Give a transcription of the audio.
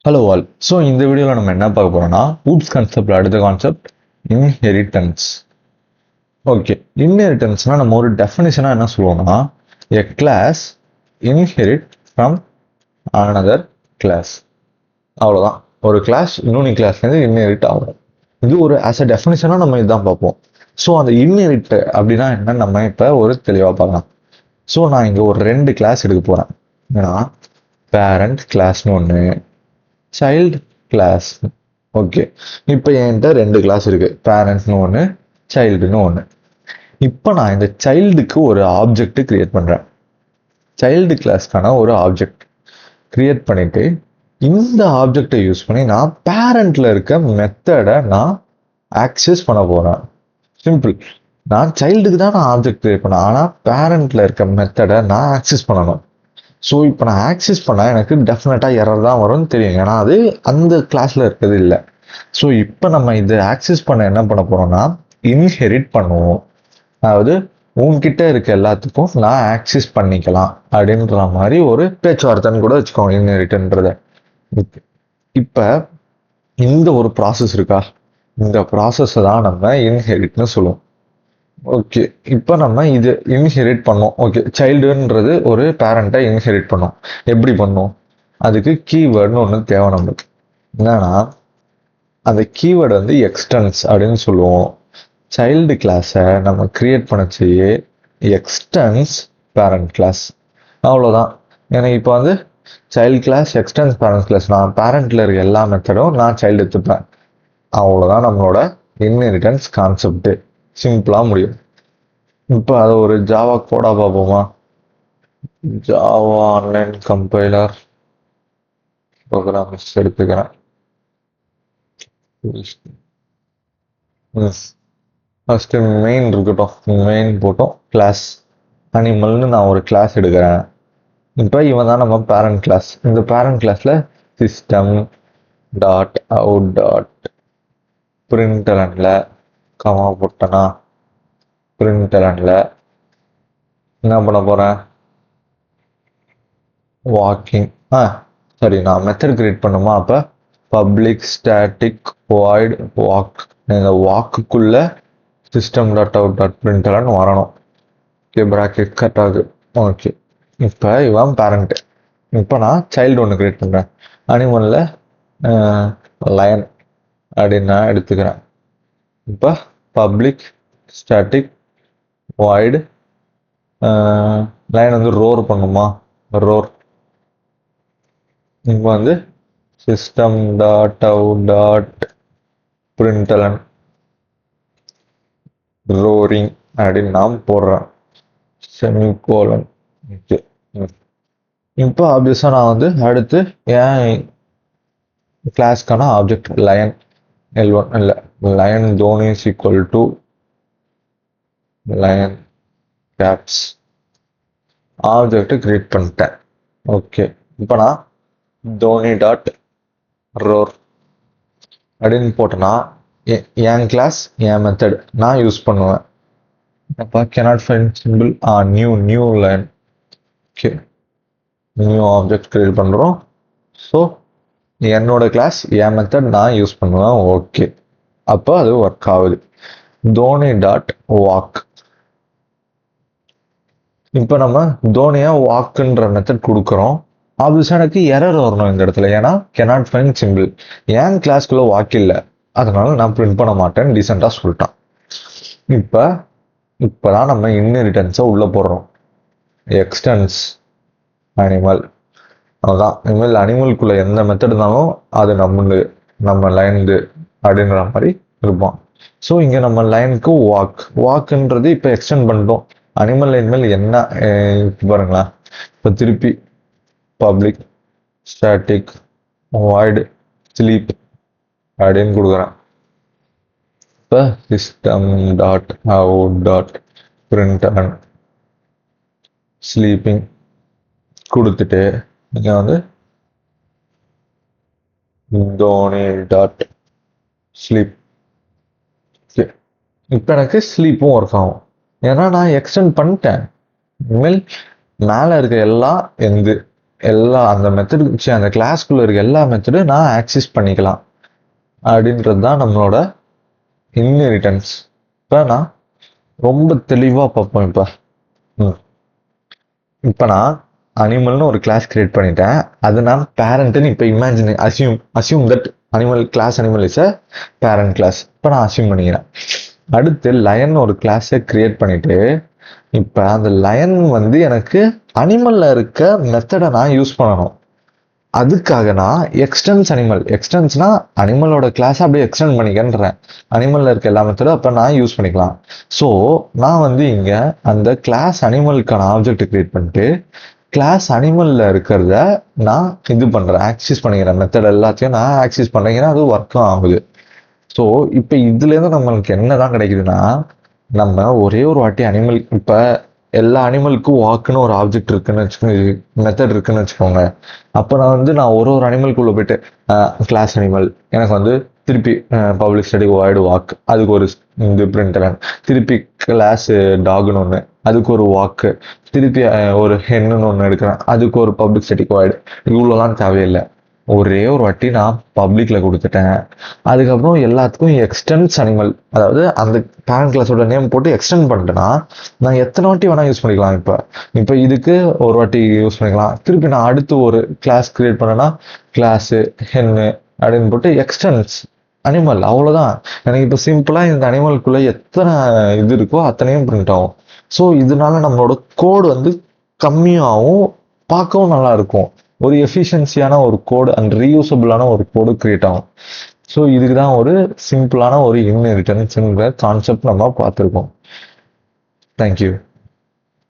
Hello all. So இந்த வீடியோவில் நம்ம என்ன பார்க்க போறோம்னா ஊப்ஸ் கான்செப்ட் அடுத்த கான்செப்ட் இன்ஹெரிட்டன்ஸ். ஓகே, இன்ஹெரிட்டன்ஸ்னா நம்ம ஒரு டெஃபினிஷனாக என்ன சொல்லுவோம்னா a class inherit from another class. அவ்வளோதான். ஒரு கிளாஸ் இன்னொன்று கிளாஸ்லேருந்து இன்ஹெரிட் ஆகும். இது ஒரு ஆஸ் அ டெஃபினிஷனாக நம்ம இதுதான் பார்ப்போம். ஸோ அந்த இன்ஹெரிட் அப்படின்னா என்ன நம்ம இப்போ ஒரு தெளிவாக பார்க்கலாம். ஸோ நான் இங்கே ஒரு 2 கிளாஸ் எடுக்க போகிறேன். ஏன்னா பேரண்ட் கிளாஸ்னு ஒன்று, சைல்டு கிளாஸ். ஓகே, இப்போ என்கிட்ட 2 கிளாஸ் இருக்கு, பேரண்ட்ஸ்னு ஒன்று, சைல்டுன்னு ஒன்று. இப்போ நான் இந்த சைல்டுக்கு ஒரு ஆப்ஜெக்ட் கிரியேட் பண்றேன். சைல்டு கிளாஸ்க்கான ஒரு ஆப்ஜெக்ட் கிரியேட் பண்ணிட்டு இந்த ஆப்ஜெக்டை யூஸ் பண்ணி நான் பேரண்ட்ல இருக்க மெத்தடை நான் ஆக்சஸ் பண்ண போறேன். சிம்பிள். நான் சைல்டுக்கு தான் நான் ஆப்ஜெக்ட் கிரியேட் பண்ணேன், ஆனால் பேரண்ட்ல இருக்க மெத்தடை நான் ஆக்சஸ் பண்ணணும். ஸோ இப்போ நான் ஆக்சஸ் பண்ணால் எனக்கு டெஃபினட்டாக எரர் தான் வரும்னு தெரியும், ஏன்னா அது அந்த கிளாஸில் இருக்கிறது இல்லை. ஸோ இப்போ நம்ம இது ஆக்சஸ் பண்ண என்ன பண்ண போகிறோம்னா இன்ஹெரிட் பண்ணுவோம். அதாவது உன்கிட்ட இருக்க எல்லாத்துக்கும் நான் ஆக்சஸ் பண்ணிக்கலாம் அப்படின்ற மாதிரி ஒரு பேச்சுவார்த்தைன்னு கூட வச்சுக்கோங்க இன்ஹெரிட்ன்றத. இப்போ இந்த ஒரு ப்ராசஸ் இருக்கா, இந்த ப்ராசஸை தான் நம்ம இன்ஹெரிட்னு சொல்லுவோம். ஓகே, இப்போ நம்ம இது இன்ஹெரிட் பண்ணோம். ஓகே, சைல்டுன்றது ஒரு பேரண்ட்டை இன்ஹெரிட் பண்ணோம். எப்படி பண்ணோம்? அதுக்கு கீவேர்டுன்னு ஒன்று தேவை நம்மளுக்கு. என்னன்னா அந்த கீவேர்டு வந்து எக்ஸ்டென்ஸ் அப்படின்னு சொல்லுவோம். சைல்டு கிளாஸை நம்ம கிரியேட் பண்ணச்சே எக்ஸ்டென்ஸ் பேரண்ட் கிளாஸ். அவ்வளோதான். எனக்கு இப்போ வந்து child class extends parent class, நான் பேரண்ட்ல இருக்க எல்லா மெத்தடும் நான் சைல்டு எடுத்துப்பேன். அவ்வளோதான் நம்மளோட இன்ஹெரிட்டன்ஸ் கான்செப்ட். சிம்பிளாக முடியும். இப்போ அதை ஒரு ஜாவா கோடா பார்ப்போமா? ஜாவா ஆன்லைன் கம்பைலர் ப்ரோக்ராம்ஸ் எடுத்துக்கிறேன். ஃபர்ஸ்ட் மெயின் இருக்கட்டும். மெயின் போட்டோம். கிளாஸ் அனிமல்னு நான் ஒரு கிளாஸ் எடுக்கிறேன். இப்போ இவன் தான் நம்ம பேரண்ட் கிளாஸ். இந்த பேரண்ட் கிளாஸ்ல சிஸ்டம் டாட் அவுட் டாட் பிரிண்டலன்ல கமா போட்டனா பிரிண்டலன்ல என்ன பண்ண போறேன்? வாக்கிங். சரி, நான் மெத்தட் கிரியேட் பண்ணுமா? அப்போ பப்ளிக் ஸ்டாட்டிக் வாய்ட் வாக். இந்த வாக்குக்குள்ள system dot out dot println வரணும். ஓகே, ப்ராக்கெட் கட் ஆகுது. ஓகே, இப்போ இவன் பேரண்ட். இப்போ நான் சைல்டு ஒன்று கிரியேட் பண்ணுறேன். அனிமலில் லயன் அப்படின்னு நான் எடுத்துக்கிறேன். இப்போ பப்ளிக் ஸ்டாட்டிக் வாய்டு லைன் வந்து ரோர் பண்ணுமா? ரோர். இப்போ வந்து system dot out dot பிரிண்டலன் roaring அப்படின்னு நான் போடுறேன். செமிகோலன். ஓகே, இப்போ ஆப்வியஸாக நான் வந்து அடுத்து என் கிளாஸ்க்கான ஆப்ஜெக்ட் லயன் L1 இல்லை, lion Dhoni is equal to lion caps object create பண்ணிட்டேன். ஓகே, இப்போ நான் தோனி டாட் ரோர் அப்படின்னு போட்டேன்னா என் கிளாஸ் என் மெத்தட் நான் யூஸ் பண்ணுவேன். அப்போ cannot find symbol new line. Okay, new object create பண்ணுறோம். ஸோ என்னோட கிளாஸ் என் மெத்தட் நான் யூஸ் பண்ணுவேன். ஓகே, அப்போ அது ஒர்க் ஆகுது. Dhoni dot walk. இப்போ நம்ம தோனியா வாக்குன்ற மெத்தட் கொடுக்குறோம். ஆப்வியஸாக எனக்கு எரர் வரணும் இந்த இடத்துல, ஏன்னா cannot find symbol. என் கிளாஸ்க்குள்ள வாக் இல்லை, அதனால நான் பிரிண்ட் பண்ண மாட்டேன்னு டீசெண்டாக சொல்லிட்டான். இப்போதான் நம்ம இன்ஹெரிட்டன்ஸை உள்ள போடுறோம். Extends animal. அதுதான், இனிமேல் அனிமலுக்குள்ள எந்த மெத்தட் இருந்தாலும் அது நம்ம லைனுது அப்படின்ற மாதிரி இருப்போம். ஸோ இங்கே நம்ம லைனுக்கு வாக்குன்றது இப்போ எக்ஸ்டெண்ட் பண்ணிட்டோம். அனிமல் லைன் மேல் என்ன பாருங்களேன். இப்போ திருப்பி பப்ளிக் ஸ்டாட்டிக் வாய்டு ஸ்லீப் அப்படின்னு கொடுக்குறேன். இப்போ system dot out dot பிரிண்டலன் sleeping கொடுத்துட்டு இங்கே வந்து தோனி டாட் ஸ்லீப். ஓகே, இப்போ எனக்கு ஸ்லீப்பும் ஒர்க் ஆகும், ஏன்னா நான் எக்ஸ்டெண்ட் பண்ணிட்டேன். இனிமேல் மேலே இருக்க எல்லாம் எந்து எல்லா அந்த மெத்தடு அந்த கிளாஸ்க்குள்ள இருக்க எல்லா மெத்தடும் நான் ஆக்சஸ் பண்ணிக்கலாம் அப்படின்றது தான் நம்மளோட இன்ஹெரிட்டன்ஸ். இப்போ நான் ரொம்ப தெளிவாக பார்ப்போம். இப்போ நான் அனிமல்னு ஒரு கிளாஸ் கிரியேட் பண்ணிட்டேன். அது நான் பேரண்ட்னு இப்போ imagine assume that animal is a parent class. இப்போ நான் அசியூம் பண்ணிக்கிறேன். அடுத்து லயன் ஒரு கிளாஸை கிரியேட் பண்ணிட்டு இப்போ அந்த லயன் வந்து எனக்கு அனிமல்ல இருக்க மெத்தடை நான் யூஸ் பண்ணணும். அதுக்காக நான் எக்ஸ்டென்ஸ்னா அனிமலோட கிளாஸ் அப்படியே எக்ஸ்டெண்ட் பண்ணிக்கிறேன். அனிமல்ல இருக்க எல்லா மெத்தடும் அப்போ நான் யூஸ் பண்ணிக்கலாம். ஸோ நான் வந்து இங்க அந்த கிளாஸ் அனிமலுக்கான ஆப்ஜெக்ட் கிரியேட் பண்ணிட்டு கிளாஸ் அனிமல்ல இருக்கிறத நான் இது பண்றேன், ஆக்சஸ் பண்ணிக்கிறேன். மெத்தட் எல்லாத்தையும் நான் ஆக்சஸ் பண்ணிக்கிறேன். அது ஒர்க்கும் ஆகுது. ஸோ இப்போ இதுல இருந்து நம்மளுக்கு என்னதான் கிடைக்குதுன்னா, நம்ம ஒரே ஒரு வாட்டி அனிமல் இப்போ எல்லா அனிமலுக்கும் வாக்குன்னு ஒரு ஆப்ஜெக்ட் இருக்குன்னு வச்சுக்கோங்க, மெத்தட் இருக்குன்னு வச்சுக்கோங்க. அப்போ நான் ஒரு அனிமலுக்குள்ள போயிட்டு கிளாஸ் அனிமல் எனக்கு வந்து திருப்பி பப்ளிக் ஸ்டடி வாய்டு வாக், அதுக்கு ஒரு இது பிரிண்டர், திருப்பி கிளாஸ் டாக்னு ஒன்று, அதுக்கு ஒரு வாக்கு, திருப்பி ஒரு ஹென்னு ஒன்று எடுக்கிறேன், அதுக்கு ஒரு பப்ளிக் ஸ்டடிக் வாய்டு. இவ்வளோலாம் தேவையில்லை. ஒரே ஒரு வாட்டி நான் பப்ளிக்ல கொடுத்துட்டேன். அதுக்கப்புறம் எல்லாத்துக்கும் எக்ஸ்டென்ஸ் அனிமல், அதாவது அந்த பேரண்ட் கிளாஸோட நேம் போட்டு எக்ஸ்டெண்ட் பண்ணிட்டேன்னா நான் எத்தனை வாட்டி வேணா யூஸ் பண்ணிக்கலாம். இப்போ இதுக்கு ஒரு வாட்டி யூஸ் பண்ணிக்கலாம். திருப்பி நான் அடுத்து ஒரு கிளாஸ் கிரியேட் பண்ணேன்னா கிளாஸ் ஹென்னு அப்படின்னு போட்டு எக்ஸ்டென்ஸ் அனிமல், அவ்வளோதான். எனக்கு இப்போ சிம்பிளாக இந்த அனிமலுக்குள்ள எத்தனை இது இருக்கோ அத்தனையும் பிரிண்ட் ஆகும். ஸோ இதனால நம்மளோட கோடு வந்து கம்மியாகவும் பார்க்கவும் நல்லா இருக்கும். ஒரு எஃபிஷியன்சியான ஒரு கோடு அண்ட் ரீயூசபிளான ஒரு கோடு கிரியேட் ஆகும். ஸோ இதுக்கு தான் ஒரு சிம்பிளான ஒரு இன்ஹெரிட்டன்ஸ்ங்கிற கான்செப்ட் நம்ம பார்த்துருக்கோம். தேங்க்யூ.